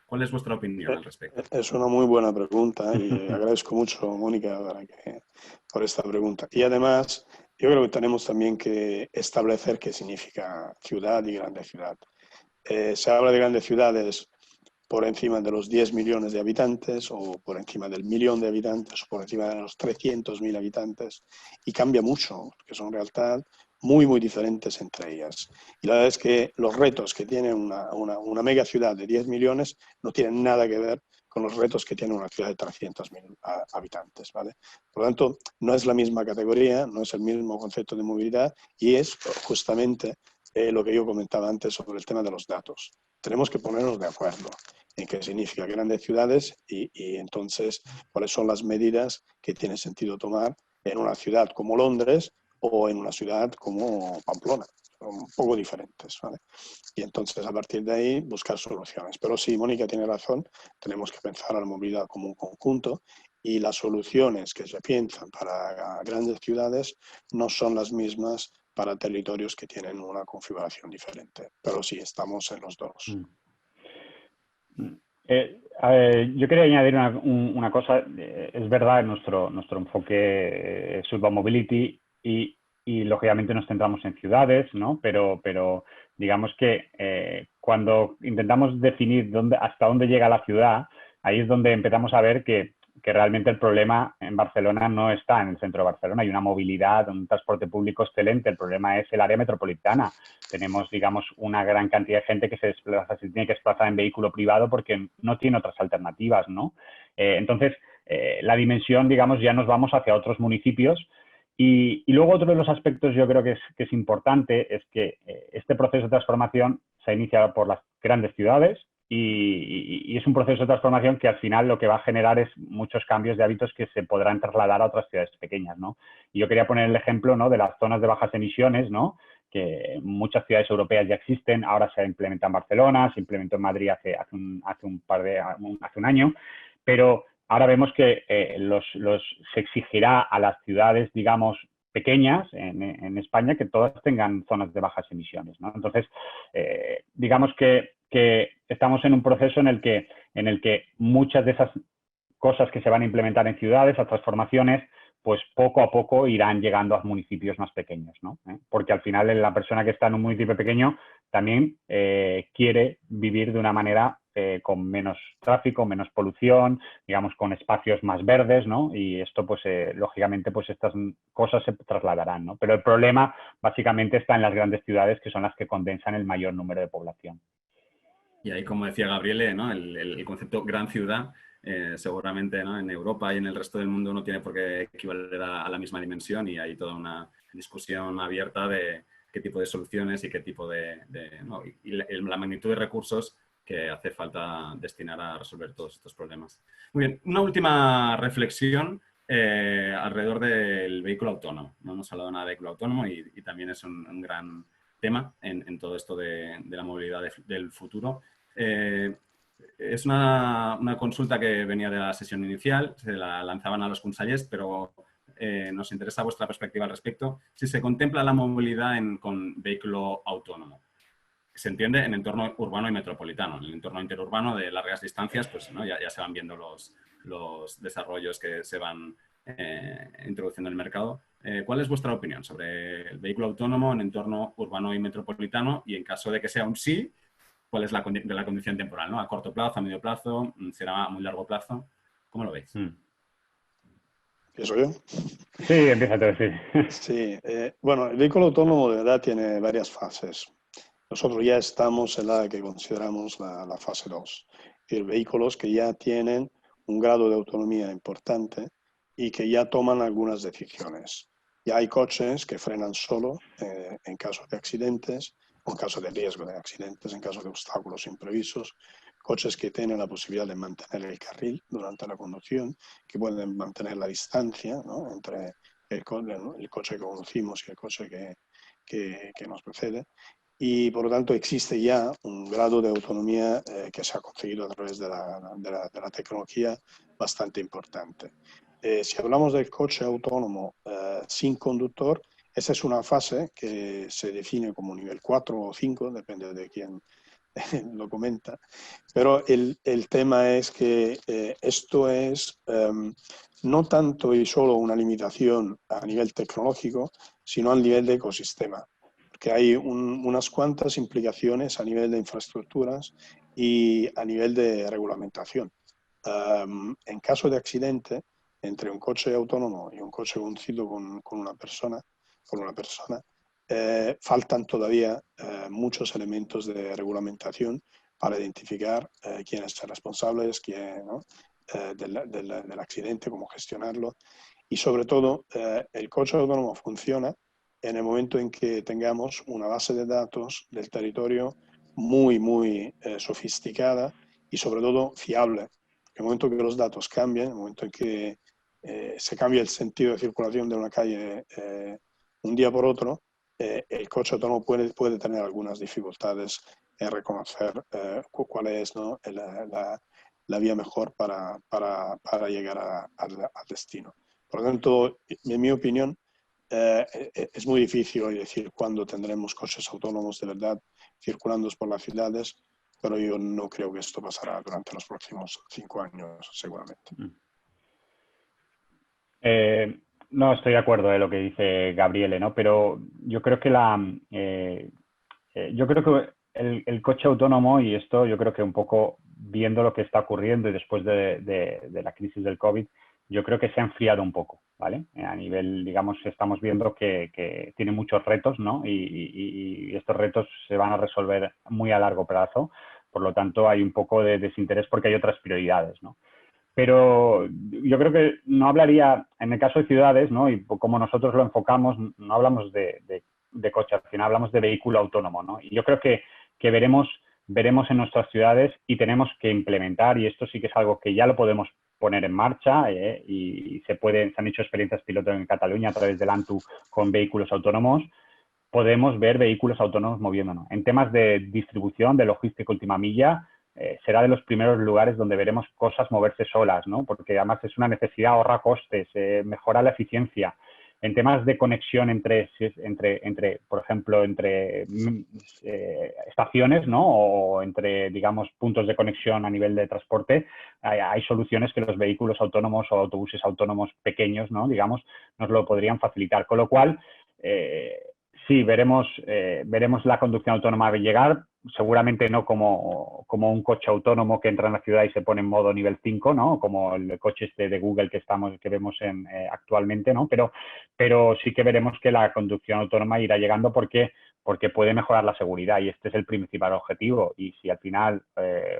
¿Cuál es vuestra opinión al respecto? Es una muy buena pregunta y agradezco mucho, Mónica, por esta pregunta. Y además, yo creo que tenemos también que establecer qué significa ciudad y grande ciudad. Se habla de grandes ciudades por encima de los 10 millones de habitantes o por encima del millón de habitantes o por encima de los 300.000 habitantes y cambia mucho, porque son en realidad muy diferentes entre ellas. Y la verdad es que los retos que tiene una mega ciudad de 10 millones no tienen nada que ver con los retos que tiene una ciudad de 300.000 habitantes, ¿vale? Por lo tanto, no es la misma categoría, no es el mismo concepto de movilidad y es justamente lo que yo comentaba antes sobre el tema de los datos. Tenemos que ponernos de acuerdo en qué significa grandes ciudades y entonces cuáles son las medidas que tiene sentido tomar en una ciudad como Londres o en una ciudad como Pamplona. Son un poco diferentes, ¿vale? Y entonces a partir de ahí buscar soluciones. Pero sí, Mónica tiene razón, tenemos que pensar a la movilidad como un conjunto y las soluciones que se piensan para grandes ciudades no son las mismas para territorios que tienen una configuración diferente. Pero sí, estamos en los dos. Yo quería añadir una cosa. Es verdad, nuestro enfoque es Urban Mobility y lógicamente nos centramos en ciudades, ¿no? Pero digamos que cuando intentamos definir hasta dónde llega la ciudad, ahí es donde empezamos a ver que realmente el problema en Barcelona no está en el centro de Barcelona. Hay una movilidad, un transporte público excelente. El problema es el área metropolitana. Tenemos, digamos, una gran cantidad de gente que se tiene que desplazar en vehículo privado porque no tiene otras alternativas, ¿no? Entonces, la dimensión, digamos, ya nos vamos hacia otros municipios. Y luego otro de los aspectos yo creo que es importante es que este proceso de transformación se ha iniciado por las grandes ciudades y es un proceso de transformación que al final lo que va a generar es muchos cambios de hábitos que se podrán trasladar a otras ciudades pequeñas, ¿no? Y yo quería poner el ejemplo, ¿no?, de las zonas de bajas emisiones, ¿no?, que muchas ciudades europeas ya existen, ahora se implementa en Barcelona, se implementó en Madrid hace un año, pero ahora vemos que se exigirá a las ciudades, digamos, pequeñas en España que todas tengan zonas de bajas emisiones, ¿no? Entonces, digamos que estamos en un proceso en el que muchas de esas cosas que se van a implementar en ciudades, a transformaciones, pues poco a poco irán llegando a municipios más pequeños, ¿no? Porque al final la persona que está en un municipio pequeño también quiere vivir de una manera con menos tráfico, menos polución, digamos, con espacios más verdes, ¿no? Y esto, pues, lógicamente, pues estas cosas se trasladarán, ¿no? Pero el problema, básicamente, está en las grandes ciudades, que son las que condensan el mayor número de población. Y ahí, como decía Gabriele, ¿no?, el concepto gran ciudad, seguramente, ¿no?, en Europa y en el resto del mundo no tiene por qué equivaler a la misma dimensión y hay toda una discusión abierta de qué tipo de soluciones y qué tipo ¿no? y la magnitud de recursos que hace falta destinar a resolver todos estos problemas. Muy bien, una última reflexión alrededor del vehículo autónomo. No hemos hablado nada de vehículo autónomo y también es un gran tema en todo esto de la movilidad del futuro. Es una consulta que venía de la sesión inicial, se la lanzaban a los consellers, pero nos interesa vuestra perspectiva al respecto. Si se contempla la movilidad con vehículo autónomo, se entiende en entorno urbano y metropolitano. En el entorno interurbano de largas distancias, pues ¿no? ya se van viendo los desarrollos que se van introduciendo en el mercado. ¿Cuál es vuestra opinión sobre el vehículo autónomo en entorno urbano y metropolitano? Y en caso de que sea un sí, ¿cuál es la condición temporal? ¿No? ¿A corto plazo, a medio plazo? ¿Será a muy largo plazo? ¿Cómo lo veis? ¿Empiezo yo? Sí, empieza tú, sí. Sí, bueno, el vehículo autónomo de verdad tiene varias fases. Nosotros ya estamos en la que consideramos la fase 2, es decir, vehículos que ya tienen un grado de autonomía importante y que ya toman algunas decisiones. Ya hay coches que frenan solo en caso de accidentes, o en caso de riesgo de accidentes, en caso de obstáculos imprevistos, coches que tienen la posibilidad de mantener el carril durante la conducción, que pueden mantener la distancia, ¿no?, entre el coche que conducimos y el coche que nos precede. Y por lo tanto existe ya un grado de autonomía que se ha conseguido a través de la tecnología bastante importante. Si hablamos del coche autónomo sin conductor, esa es una fase que se define como nivel 4 o 5, depende de quién lo comenta, pero el tema es que esto es no tanto y solo una limitación a nivel tecnológico, sino a nivel de ecosistema, porque hay unas cuantas implicaciones a nivel de infraestructuras y a nivel de regulamentación. En caso de accidente, entre un coche autónomo y un coche conducido con una persona, faltan todavía muchos elementos de regulamentación para identificar quiénes son responsables, ¿no?, del accidente, cómo gestionarlo. Y sobre todo, el coche autónomo funciona en el momento en que tengamos una base de datos del territorio muy sofisticada y sobre todo fiable. En el momento que los datos cambian, en el momento en que se cambia el sentido de circulación de una calle un día por otro, el coche autónomo puede tener algunas dificultades en reconocer cuál es, ¿no?, la vía mejor para llegar al destino. Por lo tanto, en mi opinión, es muy difícil hoy decir cuándo tendremos coches autónomos de verdad circulando por las ciudades, pero yo no creo que esto pasará durante los próximos 5 años, seguramente. No estoy de acuerdo de lo que dice Gabriele, ¿no? Pero yo creo que el coche autónomo, y esto yo creo que un poco viendo lo que está ocurriendo y después de la crisis del COVID, yo creo que se ha enfriado un poco, ¿vale? A nivel, digamos, estamos viendo que tiene muchos retos, ¿no? Y estos retos se van a resolver muy a largo plazo. Por lo tanto, hay un poco de desinterés porque hay otras prioridades, ¿no? Pero yo creo que no hablaría, en el caso de ciudades, ¿no?, y como nosotros lo enfocamos, no hablamos de coche, al final hablamos de vehículo autónomo, ¿no? Y yo creo que veremos en nuestras ciudades y tenemos que implementar, y esto sí que es algo que ya lo podemos poner en marcha y se han hecho experiencias piloto en Cataluña a través del ANTU con vehículos autónomos. Podemos ver vehículos autónomos moviéndonos. En temas de distribución, de logística última milla, será de los primeros lugares donde veremos cosas moverse solas, ¿no? Porque además es una necesidad, ahorra costes, mejora la eficiencia. En temas de conexión por ejemplo, entre estaciones, ¿no?, o entre, digamos, puntos de conexión a nivel de transporte, hay soluciones que los vehículos autónomos o autobuses autónomos pequeños, ¿no?, digamos, nos lo podrían facilitar. Con lo cual, sí, veremos la conducción autónoma llegar, seguramente no como un coche autónomo que entra en la ciudad y se pone en modo nivel 5, ¿no?, como el coche de Google que vemos actualmente, ¿no? Pero sí que veremos que la conducción autónoma irá llegando porque puede mejorar la seguridad y este es el principal objetivo. Y si al final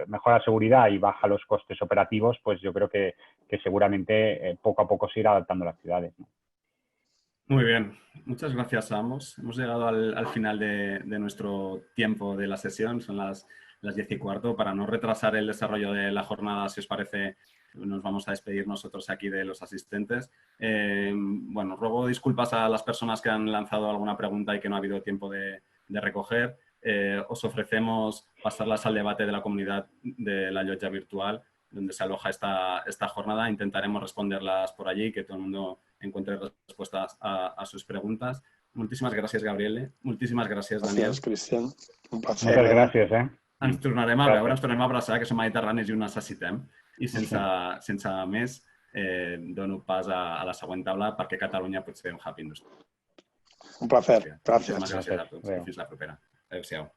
mejora la seguridad y baja los costes operativos, pues yo creo que seguramente poco a poco se irá adaptando las ciudades, ¿no? Muy bien, muchas gracias a ambos. Hemos llegado al final de nuestro tiempo de la sesión, son las las 10:15. Para no retrasar el desarrollo de la jornada, si os parece, nos vamos a despedir nosotros aquí de los asistentes. Bueno, ruego disculpas a las personas que han lanzado alguna pregunta y que no ha habido tiempo de recoger. Os ofrecemos pasarlas al debate de la comunidad de la Llotja Virtual, donde se aloja esta jornada. Intentaremos responderlas por allí, que todo el mundo encuentre respuestas a sus preguntas. Moltíssimes gràcies, Gabriele. Moltíssimes gràcies, Daniel. Gràcies, Cristian. Un placer. Moltes gràcies, Ens tornarem a veure, ens tornarem a abraçar, que som mediterranis i ho necessitem. I sense més, dono pas a la següent taula perquè Catalunya pot ser un hub industrial. Un placer. Gràcies. Moltíssimes gràcies a tots. I fins la propera. Adéu-siau.